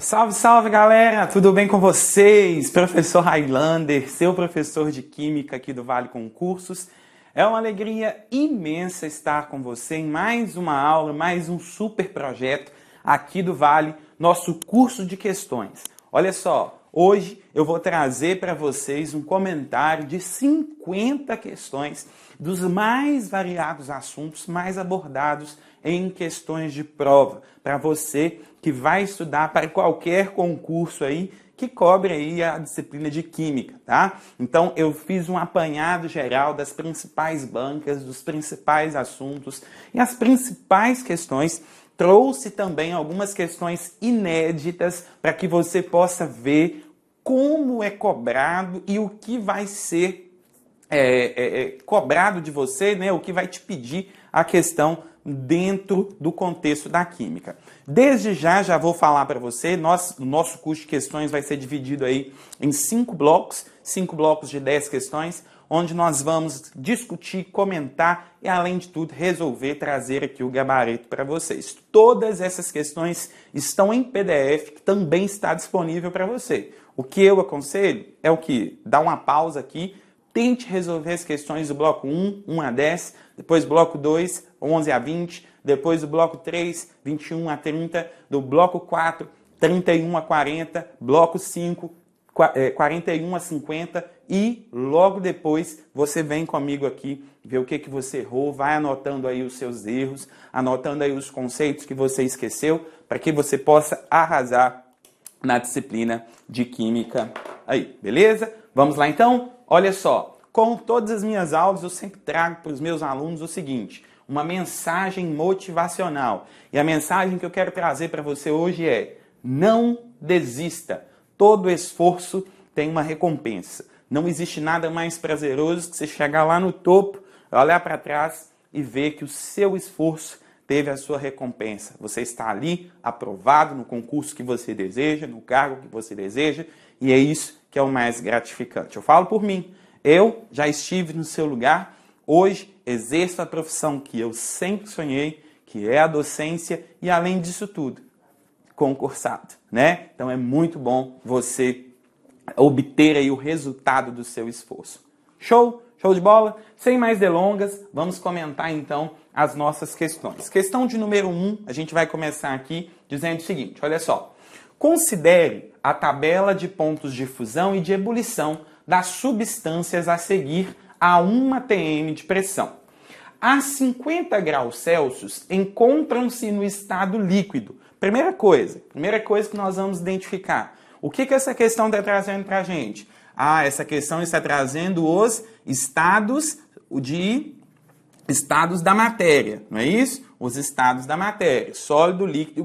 Salve, salve galera! Tudo bem com vocês? Professor Highlander, seu professor de Química aqui do Vale Concursos. É uma alegria imensa estar com você em mais uma aula, mais um super projeto aqui do Vale, nosso curso de questões. Olha só, hoje eu vou trazer para vocês um comentário de 50 questões dos mais variados assuntos mais abordados em questões de prova, para você que vai estudar para qualquer concurso aí que cobre aí a disciplina de Química, tá? Então eu fiz um apanhado geral das principais bancas, dos principais assuntos e as principais questões. Trouxe também algumas questões inéditas para que você possa ver como é cobrado e o que vai ser cobrado de você, né? O que vai te pedir a questão dentro do contexto da Química. Desde já vou falar para você, o nosso curso de questões vai ser dividido aí em 5 blocos de 10 questões, onde nós vamos discutir, comentar e, além de tudo, resolver, trazer aqui o gabarito para vocês. Todas essas questões estão em PDF, que também está disponível para você. O que eu aconselho é o que? Dá uma pausa aqui, tente resolver as questões do bloco 1, 1 a 10, depois bloco 2, 11 a 20, depois do bloco 3, 21 a 30, do bloco 4, 31 a 40, bloco 5, 41 a 50 e logo depois você vem comigo aqui ver o que você errou, vai anotando aí os seus erros, anotando aí os conceitos que você esqueceu, para que você possa arrasar na disciplina de Química aí, beleza? Vamos lá então? Olha só, com todas as minhas aulas eu sempre trago para os meus alunos o seguinte, uma mensagem motivacional. E a mensagem que eu quero trazer para você hoje é: não desista. Todo esforço tem uma recompensa. Não existe nada mais prazeroso que você chegar lá no topo, olhar para trás e ver que o seu esforço teve a sua recompensa. Você está ali, aprovado no concurso que você deseja, no cargo que você deseja, e é isso que é o mais gratificante. Eu falo por mim. Eu já estive no seu lugar, hoje exerço a profissão que eu sempre sonhei, que é a docência, e além disso tudo, concursado, né? Então é muito bom você obter aí o resultado do seu esforço. Show? Show de bola? Sem mais delongas, vamos comentar então as nossas questões. Questão de número 1, a gente vai começar aqui dizendo o seguinte, olha só. Considere a tabela de pontos de fusão e de ebulição das substâncias a seguir a 1 atm de pressão. A 50 graus Celsius encontram-se no estado líquido. Primeira coisa que nós vamos identificar. O que essa questão está trazendo para a gente? Essa questão está trazendo os estados da matéria, não é isso? Os estados da matéria, sólido, líquido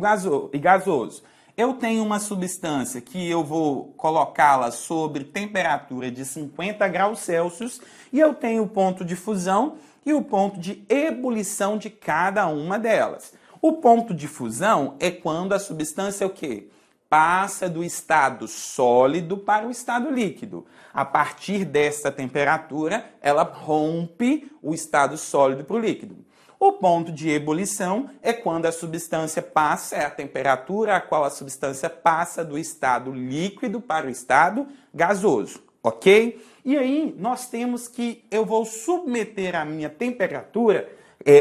e gasoso. Eu tenho uma substância que eu vou colocá-la sobre temperatura de 50 graus Celsius e eu tenho o ponto de fusão e o ponto de ebulição de cada uma delas. O ponto de fusão é quando a substância o quê? Passa do estado sólido para o estado líquido. A partir dessa temperatura, ela rompe o estado sólido para o líquido. O ponto de ebulição é quando a substância passa, é a temperatura a qual a substância passa do estado líquido para o estado gasoso, ok? E aí nós temos que eu vou submeter a minha temperatura,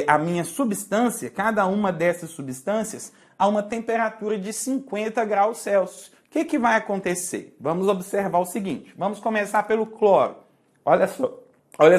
a minha substância, cada uma dessas substâncias, a uma temperatura de 50 graus Celsius. O que vai acontecer? Vamos observar o seguinte, vamos começar pelo cloro. Olha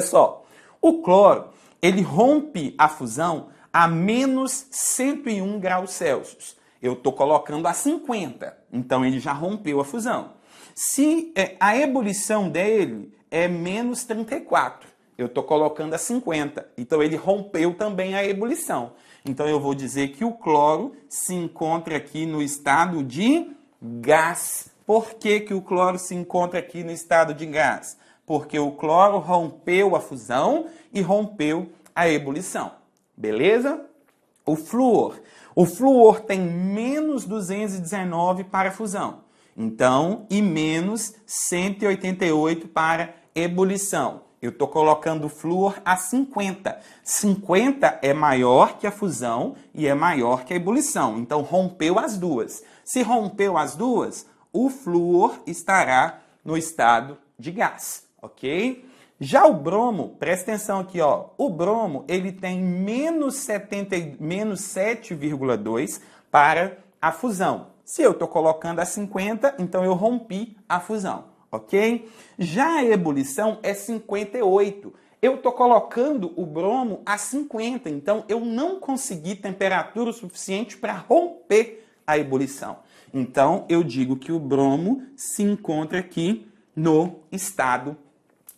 só. O cloro, ele rompe a fusão a menos 101 graus Celsius. Eu estou colocando a 50, então ele já rompeu a fusão. Se a ebulição dele é menos 34, eu estou colocando a 50, então ele rompeu também a ebulição. Então eu vou dizer que o cloro se encontra aqui no estado de gás. Por que o cloro se encontra aqui no estado de gás? Porque o cloro rompeu a fusão e rompeu a ebulição. Beleza? O flúor tem menos 219 para fusão. Então, e menos 188 para ebulição. Eu estou colocando o flúor a 50. 50 é maior que a fusão e é maior que a ebulição. Então, rompeu as duas. Se rompeu as duas, o flúor estará no estado de gás, ok? Já o bromo, presta atenção aqui, ó. O bromo, ele tem menos 7,2 para a fusão. Se eu estou colocando a 50, então eu rompi a fusão, ok? Já a ebulição é 58. Eu estou colocando o bromo a 50, então eu não consegui temperatura suficiente para romper a ebulição. Então, eu digo que o bromo se encontra aqui no estado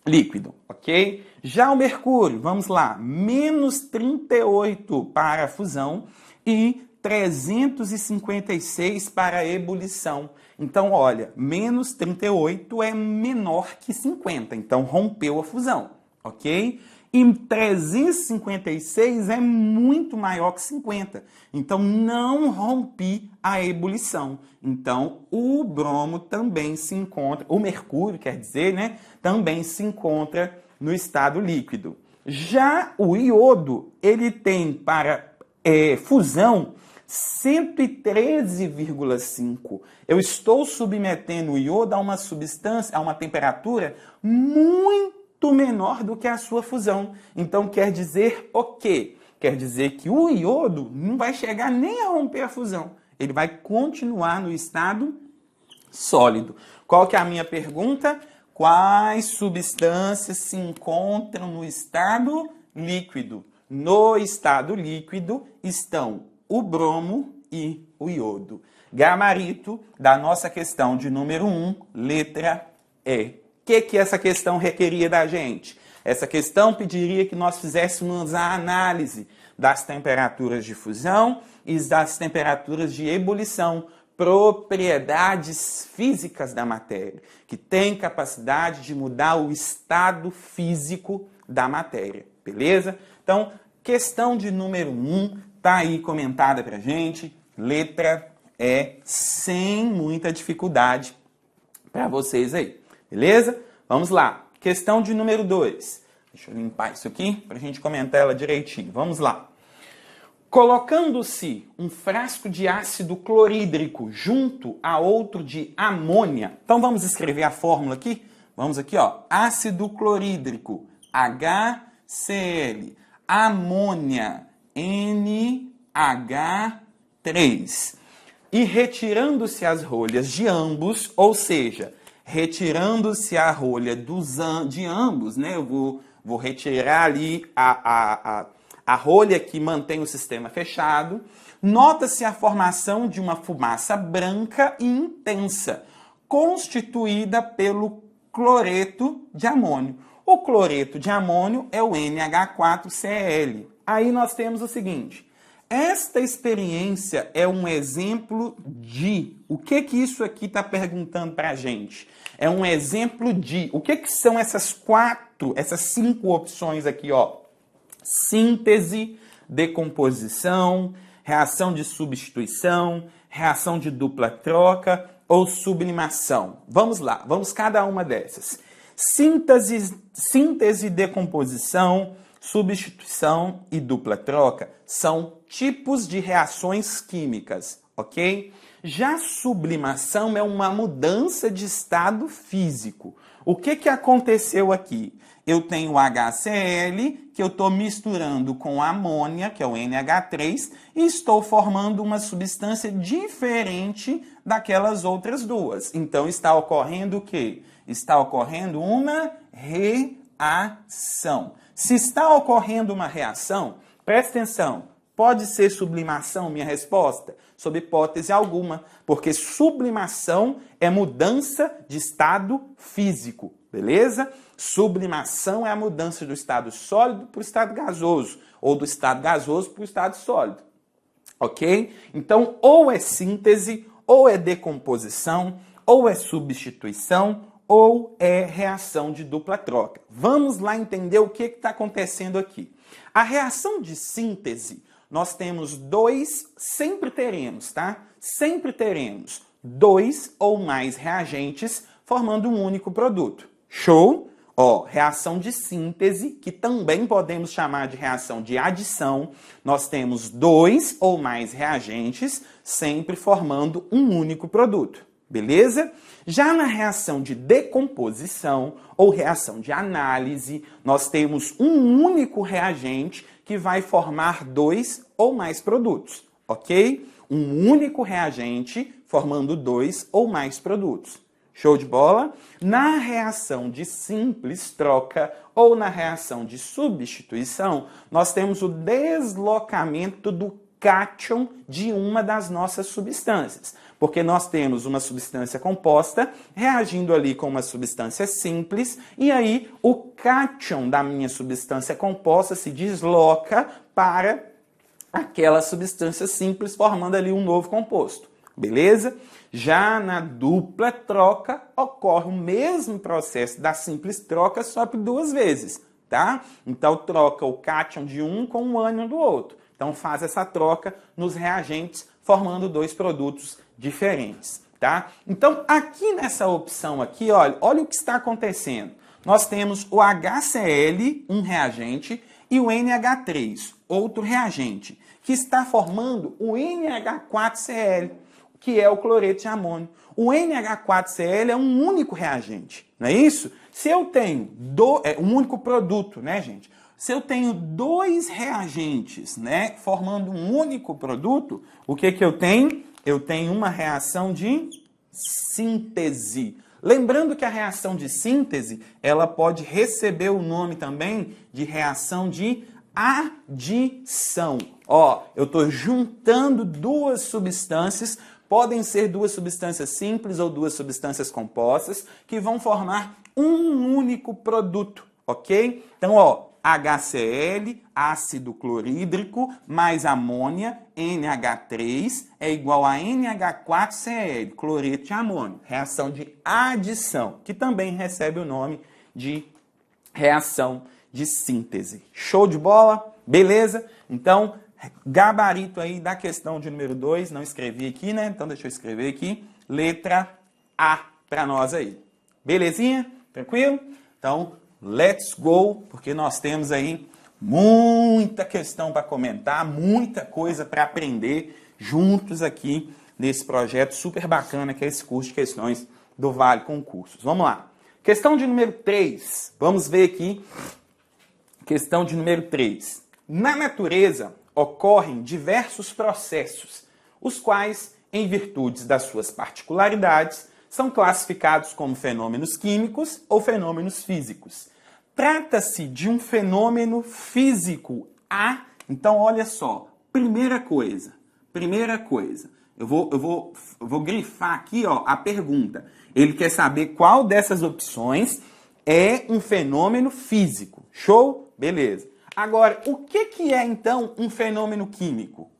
líquido, ok? Já o mercúrio, vamos lá, menos 38 para a fusão e 356 para a ebulição. Então, olha, menos 38 é menor que 50, então rompeu a fusão, ok? E 356 é muito maior que 50, então não rompi a ebulição. Então, o bromo também se encontra, o mercúrio, quer dizer, né, também se encontra no estado líquido. Já o iodo, ele tem para fusão 113,5. Eu estou submetendo o iodo a uma substância, a uma temperatura muito menor do que a sua fusão. Então, quer dizer o quê? Quer dizer que o iodo não vai chegar nem a romper a fusão. Ele vai continuar no estado sólido. Qual que é a minha pergunta? Quais substâncias se encontram no estado líquido? No estado líquido estão o bromo e o iodo. Gabarito da nossa questão de número 1, letra E. O que essa questão requeria da gente? Essa questão pediria que nós fizéssemos a análise das temperaturas de fusão e das temperaturas de ebulição, propriedades físicas da matéria, que tem capacidade de mudar o estado físico da matéria, beleza? Então, questão de número 1 está aí comentada pra gente, letra E, sem muita dificuldade para vocês aí, beleza? Vamos lá, questão de número 2. Deixa eu limpar isso aqui para a gente comentar ela direitinho. Vamos lá. Colocando-se um frasco de ácido clorídrico junto a outro de amônia. Então vamos escrever a fórmula aqui. Vamos aqui, ó. Ácido clorídrico, HCl. Amônia, NH3. E retirando-se as rolhas de ambos, ou seja, retirando-se a rolha de ambos, né? Eu vou retirar ali a rolha que mantém o sistema fechado. Nota-se a formação de uma fumaça branca e intensa, constituída pelo cloreto de amônio. O cloreto de amônio é o NH4Cl. Aí nós temos o seguinte: esta experiência é um exemplo de... O que isso aqui está perguntando para a gente? É um exemplo de... O que são essas 5 opções aqui, ó? Síntese, decomposição, reação de substituição, reação de dupla troca ou sublimação. Vamos lá, vamos cada uma dessas. Síntese, decomposição, substituição e dupla troca são tipos de reações químicas, ok? Já sublimação é uma mudança de estado físico. O que aconteceu aqui? Eu tenho HCl, que eu estou misturando com amônia, que é o NH3, e estou formando uma substância diferente daquelas outras duas. Então, está ocorrendo o quê? Está ocorrendo uma reação. Se está ocorrendo uma reação, presta atenção, pode ser sublimação minha resposta? Sob hipótese alguma, porque sublimação é mudança de estado físico, beleza? Sublimação é a mudança do estado sólido para o estado gasoso, ou do estado gasoso para o estado sólido, ok? Então, ou é síntese, ou é decomposição, ou é substituição, ou é reação de dupla troca. Vamos lá entender o que está acontecendo aqui. A reação de síntese, nós temos sempre teremos, tá? Sempre teremos 2 ou mais reagentes formando um único produto. Show? Ó, reação de síntese, que também podemos chamar de reação de adição, nós temos 2 ou mais reagentes, sempre formando um único produto, beleza? Já na reação de decomposição ou reação de análise, nós temos um único reagente que vai formar 2 ou mais produtos, ok? Um único reagente formando 2 ou mais produtos. Show de bola? Na reação de simples troca ou na reação de substituição, nós temos o deslocamento do cátion de uma das nossas substâncias. Porque nós temos uma substância composta reagindo ali com uma substância simples, e aí o cátion da minha substância composta se desloca para aquela substância simples, formando ali um novo composto. Beleza? Já na dupla troca, ocorre o mesmo processo da simples troca, só que 2 vezes, tá? Então, troca o cátion de um com o ânion do outro. Então, faz essa troca nos reagentes, formando 2 produtos diferentes, tá? Então, aqui nessa opção aqui, olha o que está acontecendo. Nós temos o HCl, um reagente, e o NH3, outro reagente, que está formando o NH4Cl, que é o cloreto de amônio. O NH4Cl é um único reagente, não é isso? Se eu tenho um único produto, né, gente? Se eu tenho 2 reagentes, né, formando um único produto, o que eu tenho? Eu tenho uma reação de síntese. Lembrando que a reação de síntese, ela pode receber o nome também de reação de adição. Ó, eu estou juntando 2 substâncias. Podem ser 2 substâncias simples ou 2 substâncias compostas que vão formar um único produto, ok? Então, ó, HCl, ácido clorídrico, mais amônia, NH3, é igual a NH4Cl, cloreto de amônio. Reação de adição, que também recebe o nome de reação de síntese. Show de bola? Beleza? Então, gabarito aí da questão de número 2, não escrevi aqui, né? Então deixa eu escrever aqui. Letra A para nós aí. Belezinha? Tranquilo? Então, let's go, porque nós temos aí muita questão para comentar, muita coisa para aprender juntos aqui nesse projeto super bacana que é esse curso de questões do Vale Concursos. Vamos lá. Questão de número 3. Vamos ver aqui. Questão de número 3. Na natureza, ocorrem diversos processos, os quais, em virtude das suas particularidades, são classificados como fenômenos químicos ou fenômenos físicos. Trata-se de um fenômeno físico A. Então, olha só, primeira coisa, eu vou grifar aqui, ó, a pergunta. Ele quer saber qual dessas opções é um fenômeno físico. Show? Beleza. Agora, o que é, então, um fenômeno químico?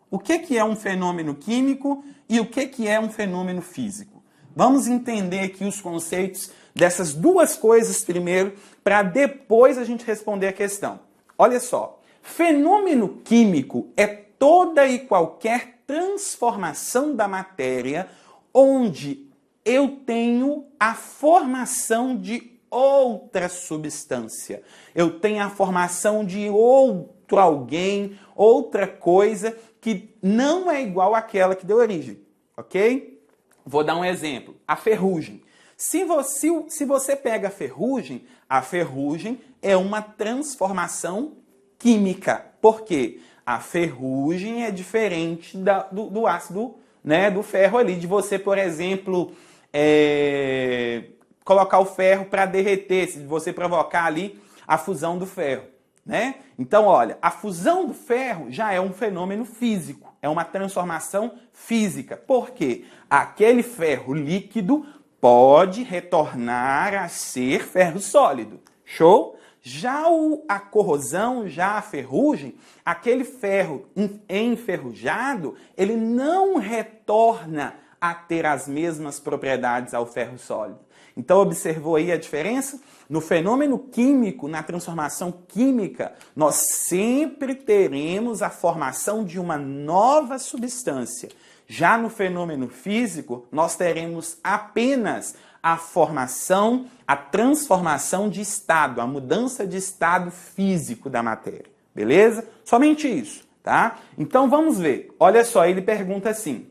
O que é um fenômeno químico e o que é um fenômeno físico? Vamos entender aqui os conceitos dessas 2 coisas primeiro, para depois a gente responder a questão. Olha só, fenômeno químico é toda e qualquer transformação da matéria onde eu tenho a formação de outra substância. Eu tenho a formação de outro alguém, outra coisa que não é igual àquela que deu origem, ok? Vou dar um exemplo. A ferrugem. Se você pega a ferrugem é uma transformação química. Por quê? A ferrugem é diferente do ácido, né, do ferro ali. De você, por exemplo, colocar o ferro para derreter, se você provocar ali a fusão do ferro, né? Então, olha, a fusão do ferro já é um fenômeno físico, é uma transformação física. Por quê? Aquele ferro líquido pode retornar a ser ferro sólido. Show? Já a corrosão, já a ferrugem, aquele ferro enferrujado, ele não retorna a ter as mesmas propriedades ao ferro sólido. Então, observou aí a diferença? No fenômeno químico, na transformação química, nós sempre teremos a formação de uma nova substância. Já no fenômeno físico, nós teremos apenas a formação, a transformação de estado, a mudança de estado físico da matéria. Beleza? Somente isso, tá? Então vamos ver. Olha só, ele pergunta assim: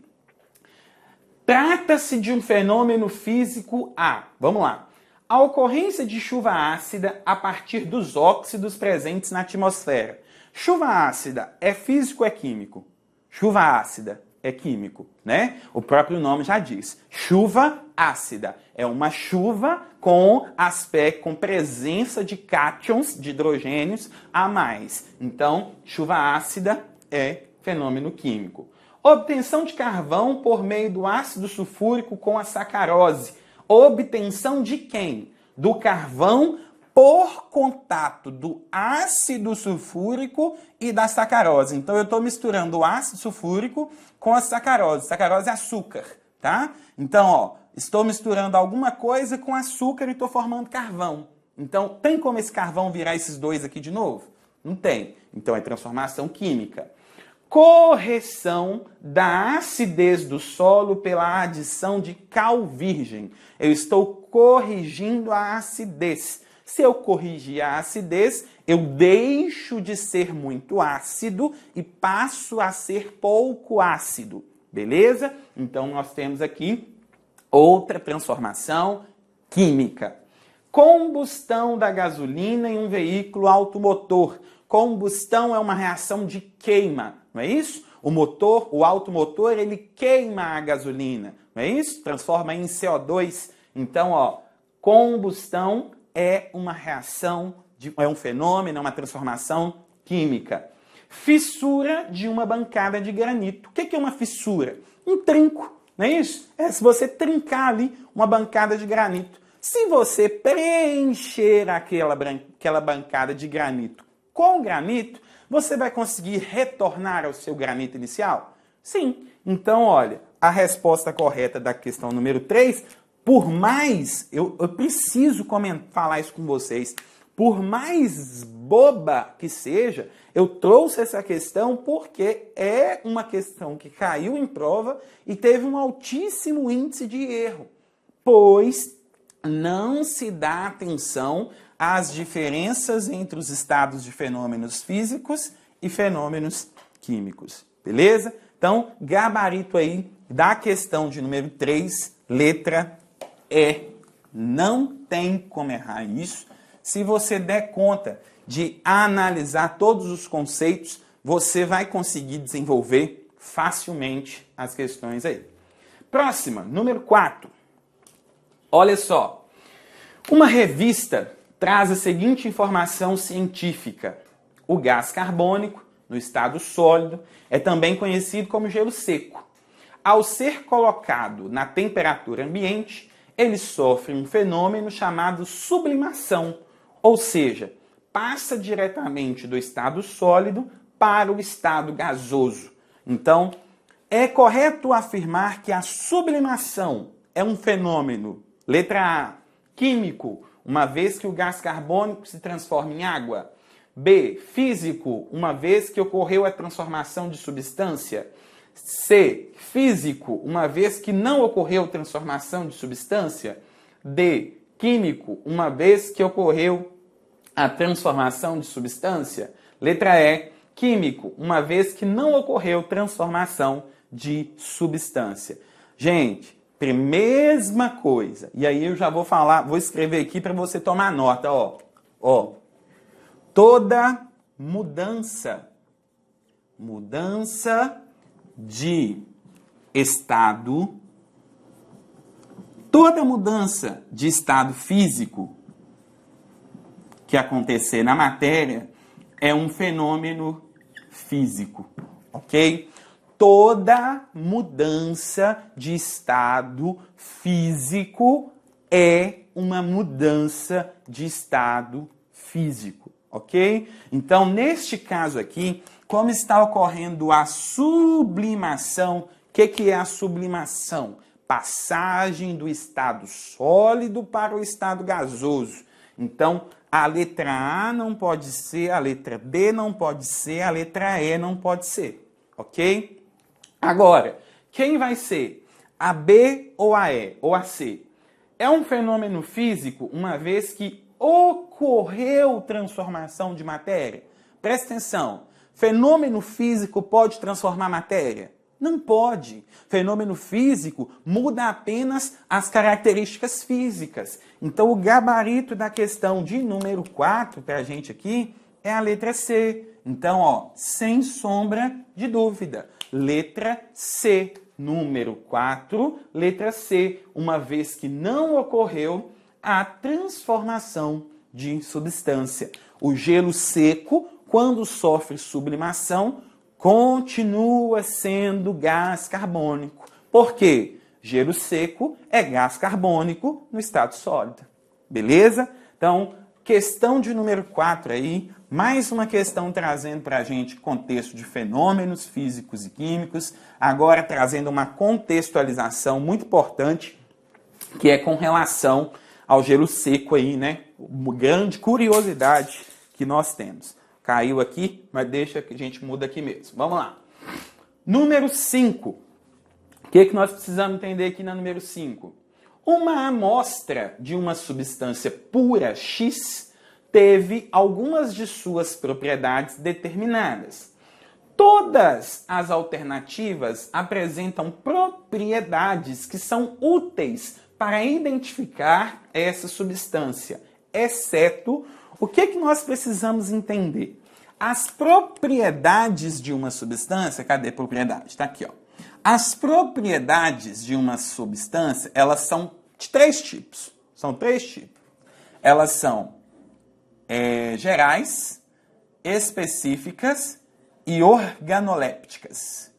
trata-se de um fenômeno físico A. Vamos lá. A ocorrência de chuva ácida a partir dos óxidos presentes na atmosfera. Chuva ácida é físico ou é químico? Chuva ácida é químico, né? O próprio nome já diz. Chuva ácida é uma chuva com presença de cátions, de hidrogênios a mais. Então, chuva ácida é fenômeno químico. Obtenção de carvão por meio do ácido sulfúrico com a sacarose. Obtenção de quem? Do carvão por contato do ácido sulfúrico e da sacarose. Então, eu estou misturando o ácido sulfúrico com a sacarose. Sacarose é açúcar, tá? Então, ó, estou misturando alguma coisa com açúcar e estou formando carvão. Então, tem como esse carvão virar esses dois aqui de novo? Não tem. Então, é transformação química. Correção da acidez do solo pela adição de cal virgem. Eu estou corrigindo a acidez. Se eu corrigir a acidez, eu deixo de ser muito ácido e passo a ser pouco ácido. Beleza? Então, nós temos aqui outra transformação química. Combustão da gasolina em um veículo automotor. Combustão é uma reação de queima, não é isso? O motor, o automotor, ele queima a gasolina, não é isso? Transforma em CO2. Então, ó, combustão é uma reação, é um fenômeno, é uma transformação química. Fissura de uma bancada de granito. O que é uma fissura? Um trinco, não é isso? É se você trincar ali uma bancada de granito. Se você preencher aquela bancada de granito com granito, você vai conseguir retornar ao seu granito inicial? Sim. Então, olha, a resposta correta da questão número 3, por mais, eu preciso falar isso com vocês, por mais boba que seja, eu trouxe essa questão porque é uma questão que caiu em prova e teve um altíssimo índice de erro, pois não se dá atenção às diferenças entre os estados de fenômenos físicos e fenômenos químicos. Beleza? Então, gabarito aí da questão de número 3, letra E. Não tem como errar isso. Se você der conta de analisar todos os conceitos, você vai conseguir desenvolver facilmente as questões aí. Próxima, número 4. Olha só. Uma revista traz a seguinte informação científica. O gás carbônico, no estado sólido, é também conhecido como gelo seco. Ao ser colocado na temperatura ambiente, ele sofre um fenômeno chamado sublimação, ou seja, passa diretamente do estado sólido para o estado gasoso. Então, é correto afirmar que a sublimação é um fenômeno, letra A, químico, uma vez que o gás carbônico se transforma em água. B, físico, uma vez que ocorreu a transformação de substância. C, físico, uma vez que não ocorreu transformação de substância. D, químico, uma vez que ocorreu a transformação de substância. Letra E, químico, uma vez que não ocorreu transformação de substância. Gente, mesma coisa. E aí eu já vou falar, vou escrever aqui para você tomar nota, ó. Ó. Toda mudança de estado, toda mudança de estado físico que acontecer na matéria é um fenômeno físico, ok? Toda mudança de estado físico é uma mudança de estado físico, ok? Então, neste caso aqui, como está ocorrendo a sublimação, o que é a sublimação? Passagem do estado sólido para o estado gasoso. Então, a letra A não pode ser, a letra D não pode ser, a letra E não pode ser, ok? Agora, quem vai ser? A B ou a E ou a C? é um fenômeno físico, uma vez que ocorreu transformação de matéria? Presta atenção. Fenômeno físico pode transformar matéria? Não pode. Fenômeno físico muda apenas as características físicas. Então, o gabarito da questão de número 4 para a gente aqui é a letra C. Então, ó, sem sombra de dúvida. Letra C. Número 4, letra C. Uma vez que não ocorreu a transformação de substância. O gelo seco, quando sofre sublimação, continua sendo gás carbônico. Por quê? Gelo seco é gás carbônico no estado sólido. Beleza? Então, questão de número 4 aí, mais uma questão trazendo para a gente contexto de fenômenos físicos e químicos, agora trazendo uma contextualização muito importante, que é com relação ao gelo seco aí, né? Uma grande curiosidade que nós temos. Caiu aqui, mas deixa que a gente muda aqui mesmo. Vamos lá. Número 5. O que nós precisamos entender aqui na número 5? Uma amostra de uma substância pura X teve algumas de suas propriedades determinadas. Todas as alternativas apresentam propriedades que são úteis para identificar essa substância, exceto o que nós precisamos entender? As propriedades de uma substância, cadê propriedade? Está aqui, ó. As propriedades de uma substância, elas são de 3 tipos. São 3 tipos. Elas são gerais, específicas e organolépticas.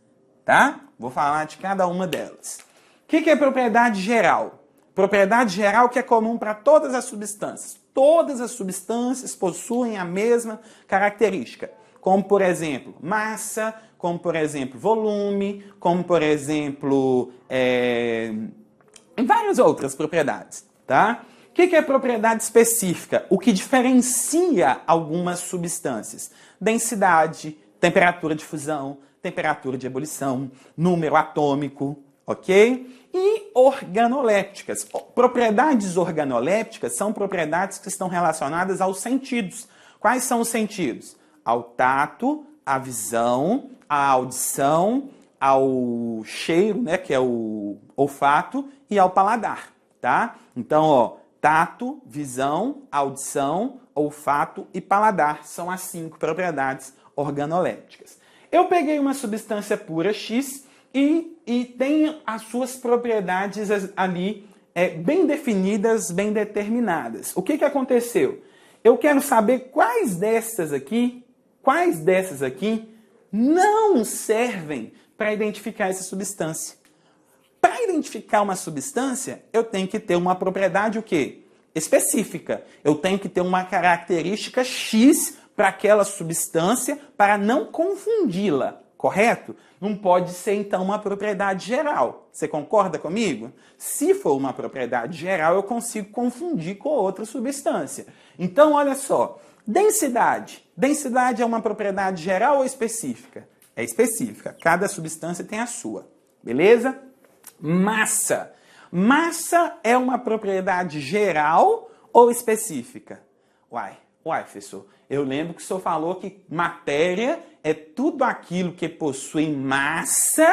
Tá? Vou falar de cada uma delas. O que é propriedade geral? Propriedade geral que é comum para todas as substâncias. Todas as substâncias possuem a mesma característica, como, por exemplo, massa, como, por exemplo, volume, como, por exemplo, várias outras propriedades, tá? O que é propriedade específica? O que diferencia algumas substâncias? Densidade, temperatura de fusão, temperatura de ebulição, número atômico, ok? E organolépticas. Propriedades organolépticas são propriedades que estão relacionadas aos sentidos. Quais são os sentidos? Ao tato, à visão, à audição, ao cheiro, né, que é o olfato, e ao paladar, tá? Então, ó, tato, visão, audição, olfato e paladar são as 5 propriedades organolépticas. Eu peguei uma substância pura X e tem as suas propriedades ali bem definidas, bem determinadas. O que aconteceu? Eu quero saber quais dessas aqui não servem para identificar essa substância. Para identificar uma substância, eu tenho que ter uma propriedade o quê? Específica. Eu tenho que ter uma característica X para aquela substância para não confundi-la. Correto? Não pode ser, então, uma propriedade geral. Você concorda comigo? Se for uma propriedade geral, eu consigo confundir com outra substância. Então, olha só. Densidade. Densidade é uma propriedade geral ou específica? É específica. Cada substância tem a sua. Beleza? Massa. Massa é uma propriedade geral ou específica? Uai, professor, eu lembro que o senhor falou que matéria é tudo aquilo que possui massa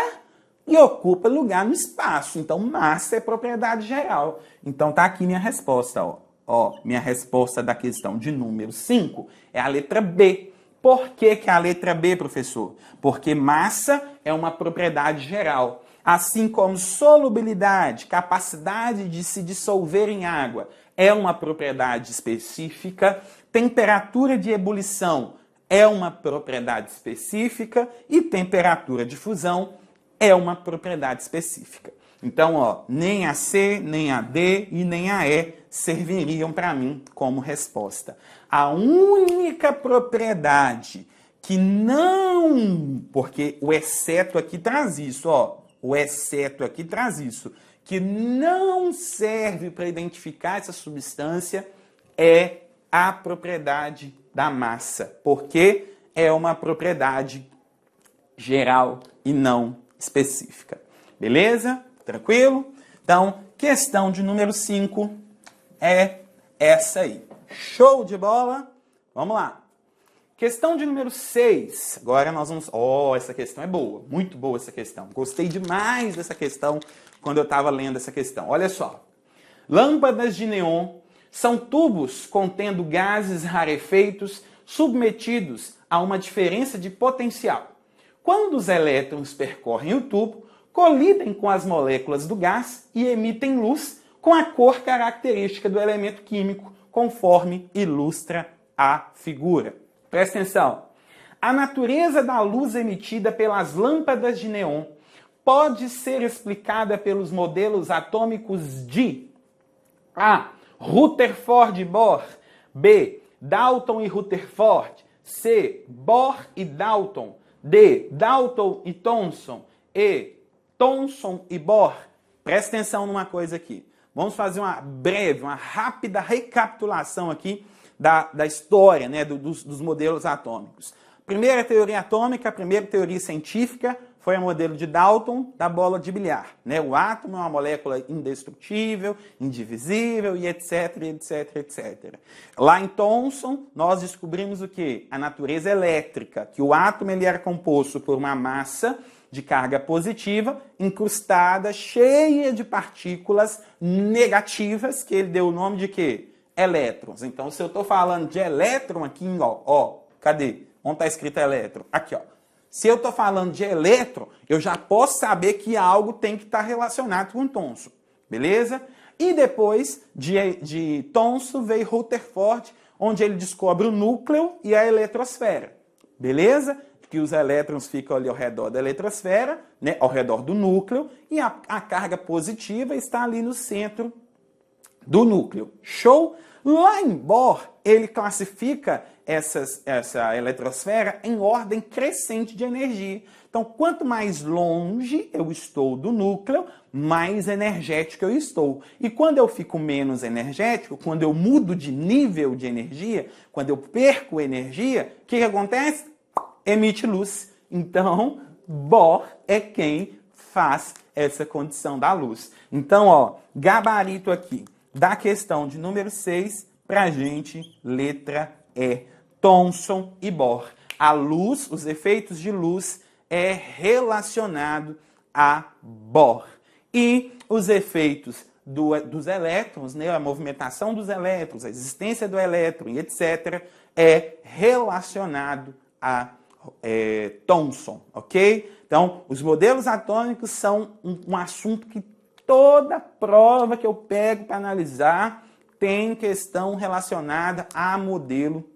e ocupa lugar no espaço. Então, massa é propriedade geral. Então, tá aqui minha resposta, ó. Ó, minha resposta da questão de número 5 é a letra B. Por que é a letra B, professor? Porque massa é uma propriedade geral. Assim como solubilidade, capacidade de se dissolver em água, é uma propriedade específica. Temperatura de ebulição é uma propriedade específica e temperatura de fusão é uma propriedade específica. Então, ó, nem a C, nem a D e nem a E serviriam para mim como resposta. A única propriedade que não, porque o exceto aqui traz isso, ó, o exceto aqui traz isso, que não serve para identificar essa substância é a propriedade da massa, porque é uma propriedade geral e não específica. Beleza? Tranquilo? Então, questão de número 5 é essa aí. Show de bola? Vamos lá. Questão de número 6. Agora nós vamos... essa questão é boa. Muito boa essa questão. Gostei demais dessa questão quando eu estava lendo essa questão. Olha só. Lâmpadas de neon são tubos contendo gases rarefeitos submetidos a uma diferença de potencial. Quando os elétrons percorrem o tubo, colidem com as moléculas do gás e emitem luz com a cor característica do elemento químico, conforme ilustra a figura. Presta atenção. A natureza da luz emitida pelas lâmpadas de neon pode ser explicada pelos modelos atômicos de A. Rutherford e Bohr. B. Dalton e Rutherford. C. Bohr e Dalton. D. Dalton e Thomson. E. Thomson e Bohr. Presta atenção numa coisa aqui. Vamos fazer uma rápida recapitulação aqui da história, né, dos modelos atômicos. Primeira teoria atômica, a primeira teoria científica foi o modelo de Dalton da bola de bilhar. Né? O átomo é uma molécula indestrutível, indivisível e etc, etc, etc. Lá em Thomson, nós descobrimos o quê? A natureza elétrica, que o átomo ele era composto por uma massa de carga positiva, incrustada, cheia de partículas negativas, que ele deu o nome de quê? Elétrons. Então, se eu estou falando de elétron aqui, ó, cadê? Onde está escrito elétron? Aqui, ó. Se eu estou falando de elétron, eu já posso saber que algo tem que estar relacionado com Thomson, beleza? E depois de Thomson veio Rutherford, onde ele descobre o núcleo e a eletrosfera, beleza? Que os elétrons ficam ali ao redor da eletrosfera, né, ao redor do núcleo, e a carga positiva está ali no centro do núcleo. Show? Lá em Bohr, ele classifica essa eletrosfera em ordem crescente de energia. Então, quanto mais longe eu estou do núcleo, mais energético eu estou. E quando eu fico menos energético, quando eu mudo de nível de energia, quando eu perco energia, o que acontece? Emite luz. Então, Bohr é quem faz essa condição da luz. Então, ó, gabarito aqui da questão de número 6 pra gente, letra E. Thomson e Bohr. A luz, os efeitos de luz é relacionado a Bohr. E os efeitos dos elétrons, né, a movimentação dos elétrons, a existência do elétron e etc., é relacionado a Thomson, ok? Então, os modelos atômicos são um assunto que toda prova que eu pego para analisar tem questão relacionada a modelo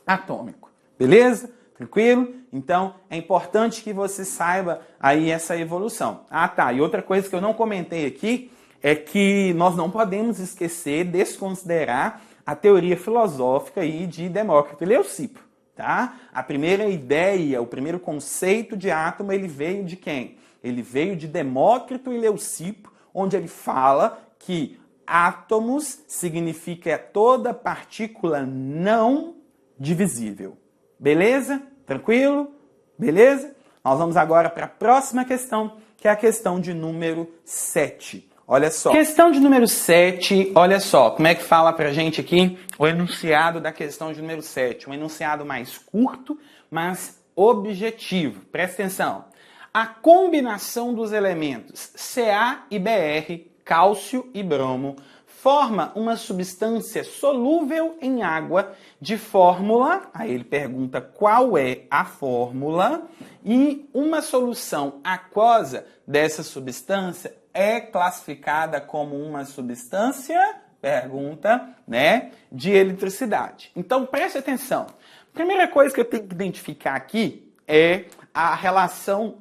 atômico, beleza? Tranquilo? Então, é importante que você saiba aí essa evolução. Ah, tá, e outra coisa que eu não comentei aqui é que nós não podemos esquecer, desconsiderar a teoria filosófica aí de Demócrito e Leucipo. Tá? A primeira ideia, o primeiro conceito de átomo, ele veio de quem? Ele veio de Demócrito e Leucipo, onde ele fala que átomos significa toda partícula não divisível. Beleza? Tranquilo? Beleza? Nós vamos agora para a próxima questão, que é a questão de número 7. Olha só. Questão de número 7, olha só, como é que fala pra gente aqui o enunciado da questão de número 7. Um enunciado mais curto, mas objetivo. Presta atenção. A combinação dos elementos Ca e Br, cálcio e bromo, forma uma substância solúvel em água de fórmula, aí ele pergunta qual é a fórmula, e uma solução aquosa dessa substância é classificada como uma substância, pergunta, né, de eletricidade. Então, preste atenção. Primeira coisa que eu tenho que identificar aqui é a relação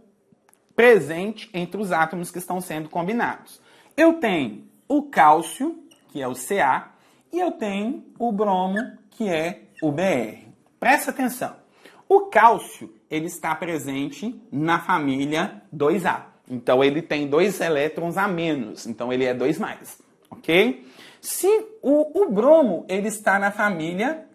presente entre os átomos que estão sendo combinados. Eu tenho o cálcio, que é o Ca, e eu tenho o bromo, que é o Br. Presta atenção. O cálcio, ele está presente na família 2A. Então, ele tem 2 elétrons a menos. Então, ele é 2+, ok? Se o bromo, ele está na família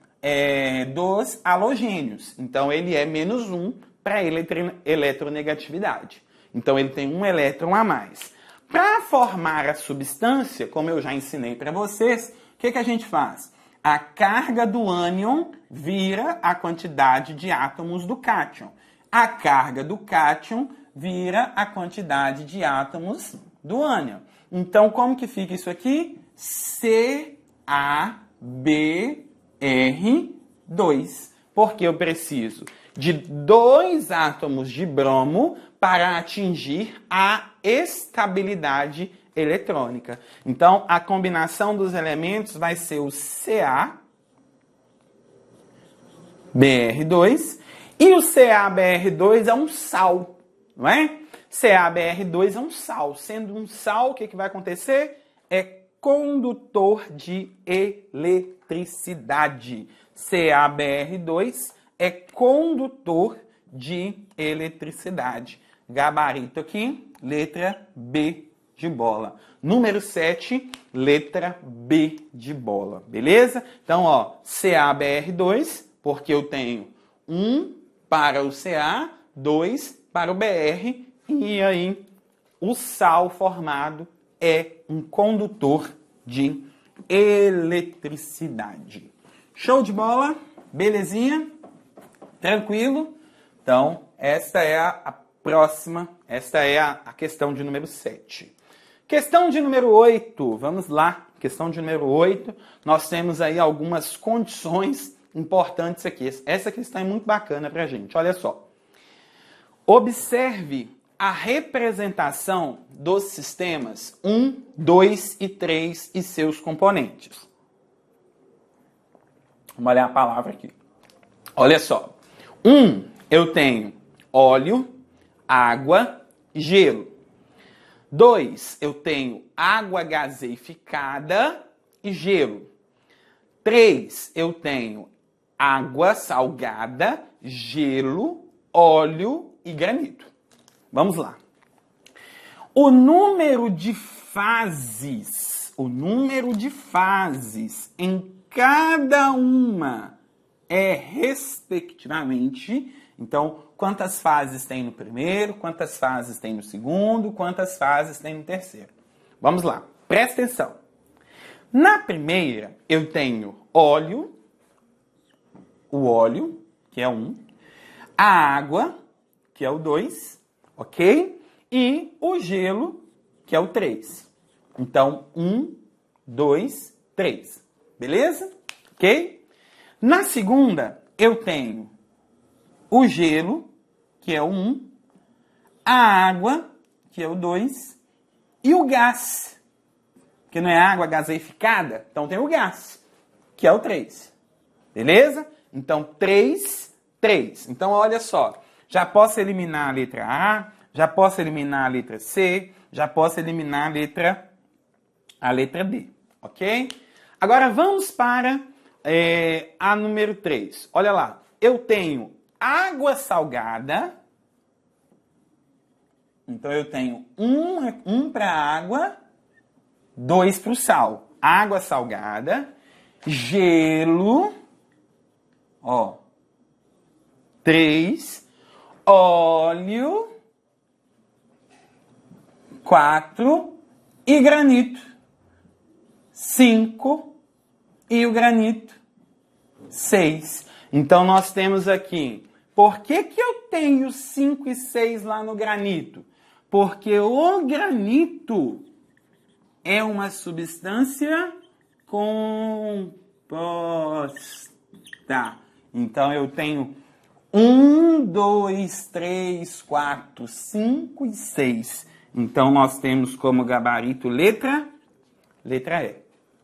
dos halogênios. Então, ele é -1 para eletronegatividade. Então, ele tem 1 elétron a mais. Para formar a substância, como eu já ensinei para vocês, o que a gente faz? A carga do ânion vira a quantidade de átomos do cátion. A carga do cátion vira a quantidade de átomos do ânion. Então, como que fica isso aqui? CaBr2. Porque eu preciso de 2 átomos de bromo para atingir a estabilidade eletrônica. Então, a combinação dos elementos vai ser o CaBr2. E o CaBr2 é um sal, não é? CaBr2 é um sal. Sendo um sal, o que vai acontecer? É condutor de eletricidade. CaBr2 é condutor de eletricidade. Gabarito aqui, letra B de bola. Número 7, letra B de bola. Beleza? Então, ó, CaBr2, porque eu tenho 1 para o Ca, 2 para o Br, e aí o sal formado é um condutor de eletricidade. Show de bola? Belezinha? Tranquilo? Então, esta é a próxima, esta é a questão de número 7. Questão de número 8, vamos lá. Questão de número 8, nós temos aí algumas condições importantes aqui. Essa questão é muito bacana pra gente, olha só. Observe a representação dos sistemas 1, 2 e 3 e seus componentes. Vamos olhar a palavra aqui. Olha só. 1, eu tenho óleo, água, gelo. 2, eu tenho água gaseificada e gelo. 3, eu tenho água salgada, gelo, óleo e granito. Vamos lá. O número de fases em cada uma é respectivamente, então, quantas fases tem no primeiro, quantas fases tem no segundo, quantas fases tem no terceiro. Vamos lá, presta atenção. Na primeira, eu tenho óleo, o óleo, que é 1, a água, que é o 2, ok? E o gelo, que é o 3. Então, 1, 2, 3. Beleza? Ok? Na segunda, eu tenho o gelo, que é o 1, a água, que é o 2, e o gás, que não é água gaseificada, então tem o gás, que é o 3. Beleza? Então, 3, 3. Então, olha só. Já posso eliminar a letra A, já posso eliminar a letra C, já posso eliminar a letra D. Ok? Agora, vamos para a número 3. Olha lá. Eu tenho água salgada. Então, eu tenho 1 para a água, 2 para o sal. Água salgada, gelo, ó, 3, óleo, 4 e granito, 5 e o granito, 6. Então, nós temos aqui, por que eu tenho 5 e 6 lá no granito? Porque o granito é uma substância composta. Então, eu tenho 1, 2, 3, 4, 5 e 6. Então, nós temos como gabarito letra E.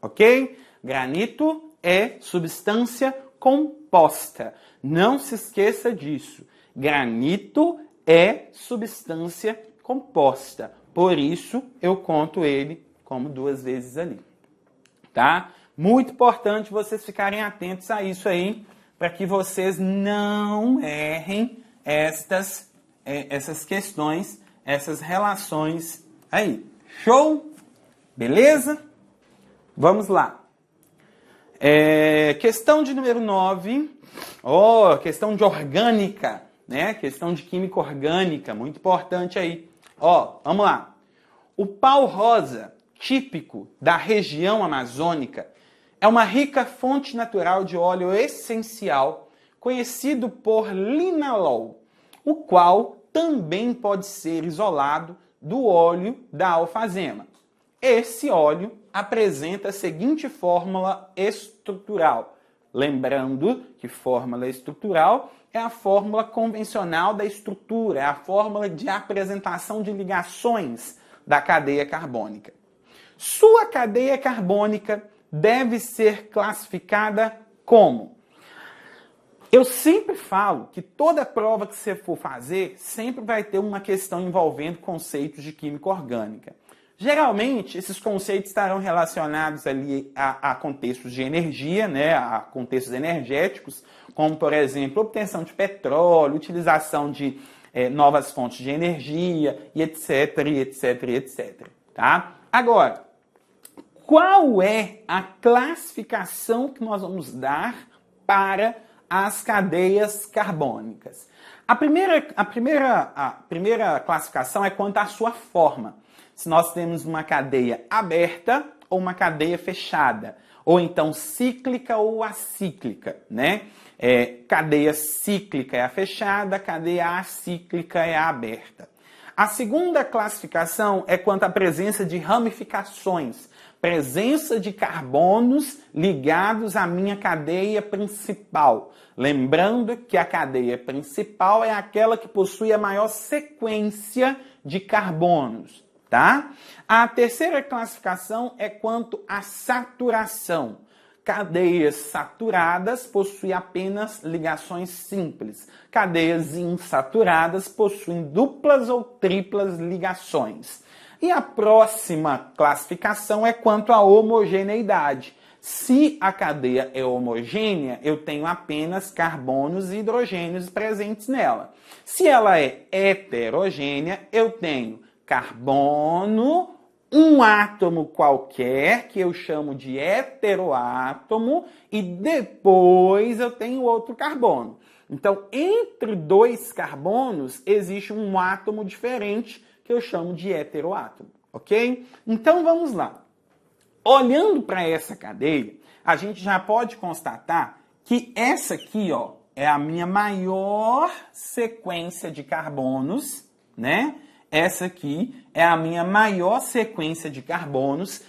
Ok? Granito é substância composta. Não se esqueça disso. Granito é substância composta. Por isso, eu conto ele como 2 vezes ali. Tá? Muito importante vocês ficarem atentos a isso aí, para que vocês não errem essas questões, essas relações aí. Show? Beleza? Vamos lá. Questão de número 9. Questão de orgânica, né? Questão de química orgânica, muito importante aí. Vamos lá. O pau rosa, típico da região amazônica, é uma rica fonte natural de óleo essencial, conhecido por linalol, o qual também pode ser isolado do óleo da alfazema. Esse óleo apresenta a seguinte fórmula estrutural. Lembrando que fórmula estrutural é a fórmula convencional da estrutura, é a fórmula de apresentação de ligações da cadeia carbônica. Sua cadeia carbônica deve ser classificada como? Eu sempre falo que toda prova que você for fazer sempre vai ter uma questão envolvendo conceitos de química orgânica. Geralmente, esses conceitos estarão relacionados ali a contextos de energia, né, a contextos energéticos, como, por exemplo, obtenção de petróleo, utilização de novas fontes de energia, e etc, e etc, e etc. Tá? Agora, qual é a classificação que nós vamos dar para as cadeias carbônicas? A primeira classificação é quanto à sua forma. Se nós temos uma cadeia aberta ou uma cadeia fechada, ou então cíclica ou acíclica, né? Cadeia cíclica é a fechada, cadeia acíclica é a aberta. A segunda classificação é quanto à presença de ramificações, presença de carbonos ligados à minha cadeia principal. Lembrando que a cadeia principal é aquela que possui a maior sequência de carbonos. Tá? A terceira classificação é quanto à saturação. Cadeias saturadas possuem apenas ligações simples. Cadeias insaturadas possuem duplas ou triplas ligações. E a próxima classificação é quanto à homogeneidade. Se a cadeia é homogênea, eu tenho apenas carbonos e hidrogênios presentes nela. Se ela é heterogênea, eu tenho carbono, um átomo qualquer, que eu chamo de heteroátomo, e depois eu tenho outro carbono. Então, entre dois carbonos, existe um átomo diferente, que eu chamo de heteroátomo, ok? Então, vamos lá. Olhando para essa cadeia, a gente já pode constatar que essa aqui, ó, é a minha maior sequência de carbonos, né? Essa aqui é a minha maior sequência de carbonos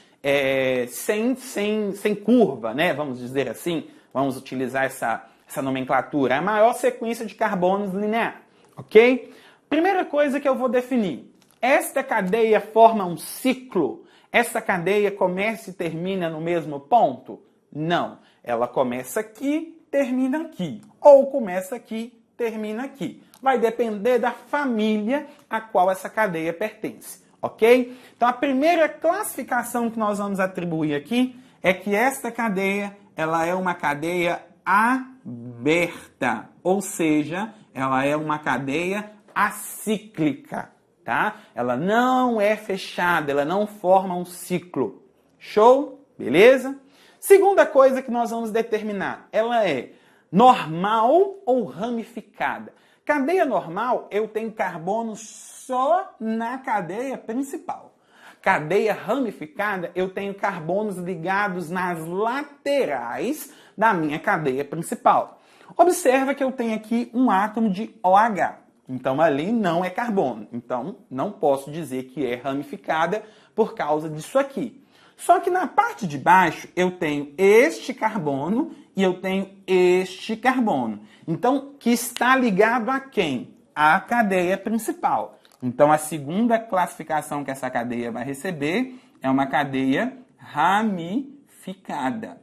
sem curva, né? Vamos dizer assim. Vamos utilizar essa nomenclatura. É a maior sequência de carbonos linear, ok? Primeira coisa que eu vou definir. Esta cadeia forma um ciclo. Essa cadeia começa e termina no mesmo ponto? Não. Ela começa aqui, termina aqui. Ou começa aqui, termina aqui. Vai depender da família a qual essa cadeia pertence, ok? Então, a primeira classificação que nós vamos atribuir aqui é que esta cadeia, ela é uma cadeia aberta, ou seja, ela é uma cadeia acíclica, tá? Ela não é fechada, ela não forma um ciclo. Show? Beleza? Segunda coisa que nós vamos determinar, ela é normal ou ramificada? Cadeia normal, eu tenho carbono só na cadeia principal. Cadeia ramificada, eu tenho carbonos ligados nas laterais da minha cadeia principal. Observa que eu tenho aqui um átomo de OH. Então, ali não é carbono. Então, não posso dizer que é ramificada por causa disso aqui. Só que na parte de baixo, eu tenho este carbono e eu tenho este carbono. Então, que está ligado a quem? A cadeia principal. Então, a segunda classificação que essa cadeia vai receber é uma cadeia ramificada.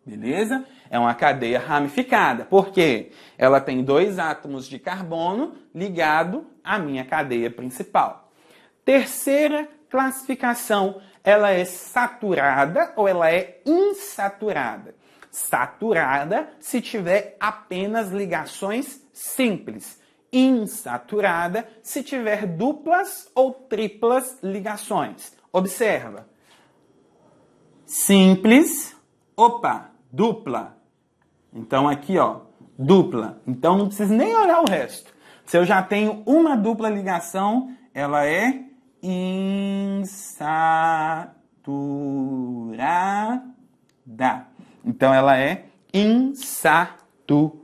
Beleza? É uma cadeia ramificada. Por quê? Ela tem dois átomos de carbono ligado à minha cadeia principal. Terceira classificação, ela é saturada ou ela é insaturada? Saturada se tiver apenas ligações simples. Insaturada se tiver duplas ou triplas ligações. Observa. Simples, dupla. Então aqui, ó, dupla. Então não preciso nem olhar o resto. Se eu já tenho uma dupla ligação, ela é insaturada. Então, ela é insaturada.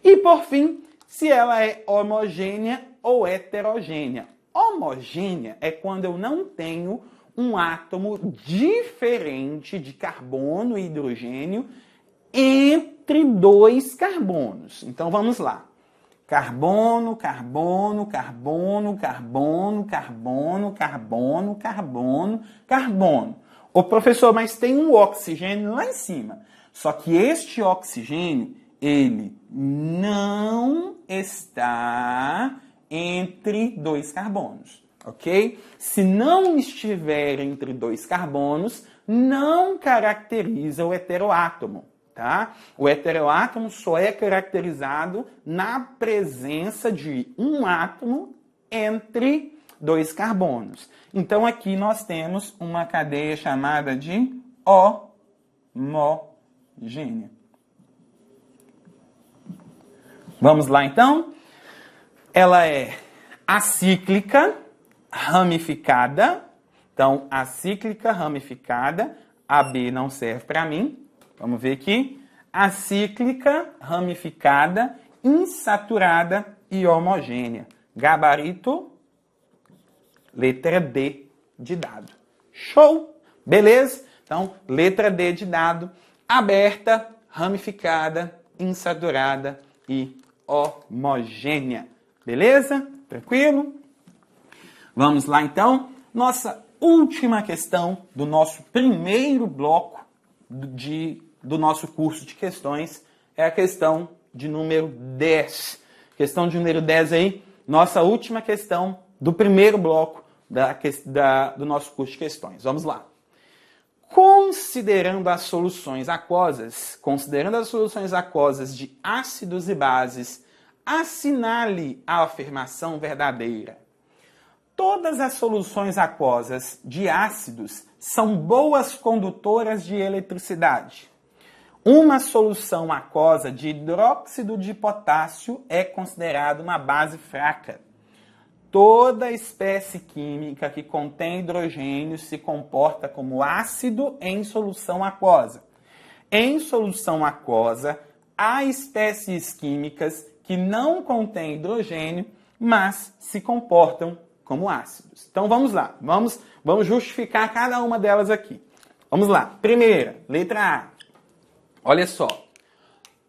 E, por fim, se ela é homogênea ou heterogênea. Homogênea é quando eu não tenho um átomo diferente de carbono e hidrogênio entre dois carbonos. Então, vamos lá. Carbono, carbono, carbono, carbono, carbono, carbono, carbono, carbono. Ô, professor, mas tem um oxigênio lá em cima. Só que este oxigênio, ele não está entre dois carbonos, ok? Se não estiver entre dois carbonos, não caracteriza o heteroátomo, tá? O heteroátomo só é caracterizado na presença de um átomo entre dois carbonos. Então, aqui nós temos uma cadeia chamada de homogênea. Vamos lá, então? Ela é acíclica, ramificada. Então, acíclica, ramificada. AB não serve para mim. Vamos ver aqui. Acíclica, ramificada, insaturada e homogênea. Gabarito, letra D de dado. Show? Beleza? Então, letra D de dado. Aberta, ramificada, insaturada e homogênea. Beleza? Tranquilo? Vamos lá, então. Nossa última questão do nosso primeiro bloco do nosso curso de questões é a questão de número 10. Questão de número 10 aí, nossa última questão do primeiro bloco do nosso curso de questões. Vamos lá. Considerando as soluções aquosas de ácidos e bases, assinale a afirmação verdadeira. Todas as soluções aquosas de ácidos são boas condutoras de eletricidade. Uma solução aquosa de hidróxido de potássio é considerada uma base fraca. Toda espécie química que contém hidrogênio se comporta como ácido em solução aquosa. Em solução aquosa, há espécies químicas que não contêm hidrogênio, mas se comportam como ácidos. Então vamos lá, vamos justificar cada uma delas aqui. Vamos lá, primeira, letra A. Olha só,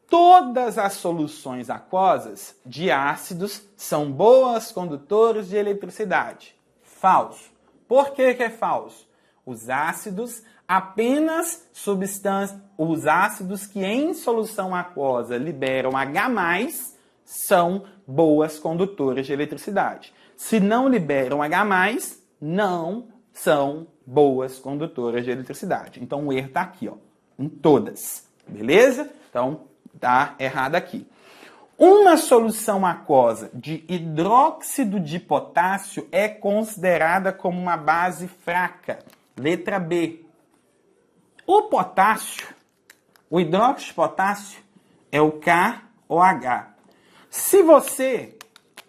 todas as soluções aquosas de ácidos são boas condutoras de eletricidade. Falso. Por que é falso? Os ácidos os ácidos que em solução aquosa liberam H+, são boas condutoras de eletricidade. Se não liberam H+, não são boas condutoras de eletricidade. Então o erro está aqui, ó, em todas. Beleza? Então tá errado aqui. Uma solução aquosa de hidróxido de potássio é considerada como uma base fraca. Letra B. O potássio, o hidróxido de potássio, é o KOH. Se você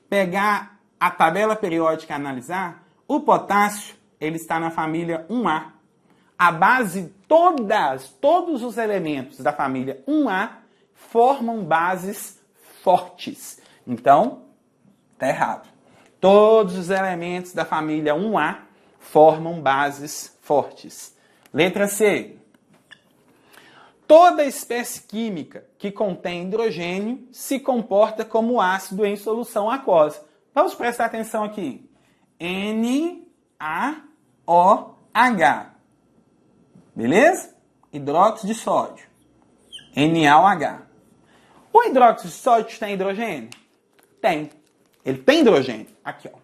pegar a tabela periódica e analisar, o potássio ele está na família 1A. A base, todos os elementos da família 1A formam bases fortes. Então, está errado. Todos os elementos da família 1A formam bases fortes. Letra C. Toda espécie química que contém hidrogênio se comporta como ácido em solução aquosa. Vamos prestar atenção aqui. NaOH. Beleza? Hidróxido de sódio. NaOH. O hidróxido de sódio tem hidrogênio? Tem. Ele tem hidrogênio. Aqui, ó.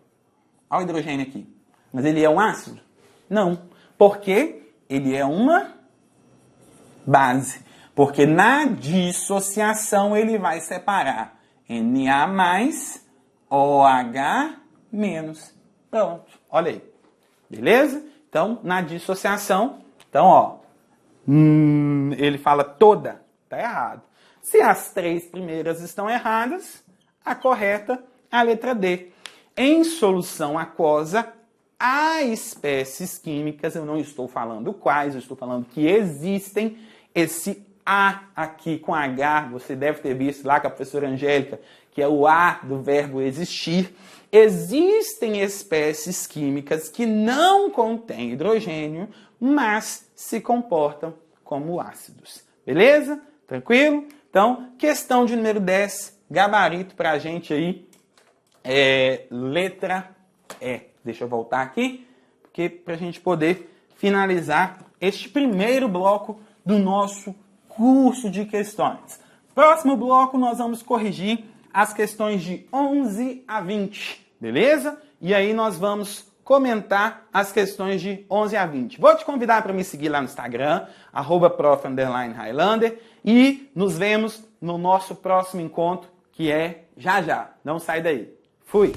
Olha o hidrogênio aqui. Mas ele é um ácido? Não. Porque ele é uma base. Porque na dissociação ele vai separar Na+, OH-. Pronto. Olha aí. Beleza? Então, na dissociação, então, ó, ele fala toda. Tá errado. Se as três primeiras estão erradas, a correta é a letra D. Em solução aquosa, há espécies químicas, eu não estou falando quais, eu estou falando que existem. Esse A aqui com H, você deve ter visto lá com a professora Angélica, que é o A do verbo existir. Existem espécies químicas que não contêm hidrogênio, mas se comportam como ácidos. Beleza? Tranquilo? Então, questão de número 10, gabarito pra gente aí, letra E. Deixa eu voltar aqui, porque pra gente poder finalizar este primeiro bloco do nosso curso de questões. Próximo bloco nós vamos corrigir as questões de 11 a 20, beleza? E aí nós vamos comentar as questões de 11 a 20. Vou te convidar para me seguir lá no Instagram, @prof_highlander, e nos vemos no nosso próximo encontro, que é já já. Não sai daí. Fui!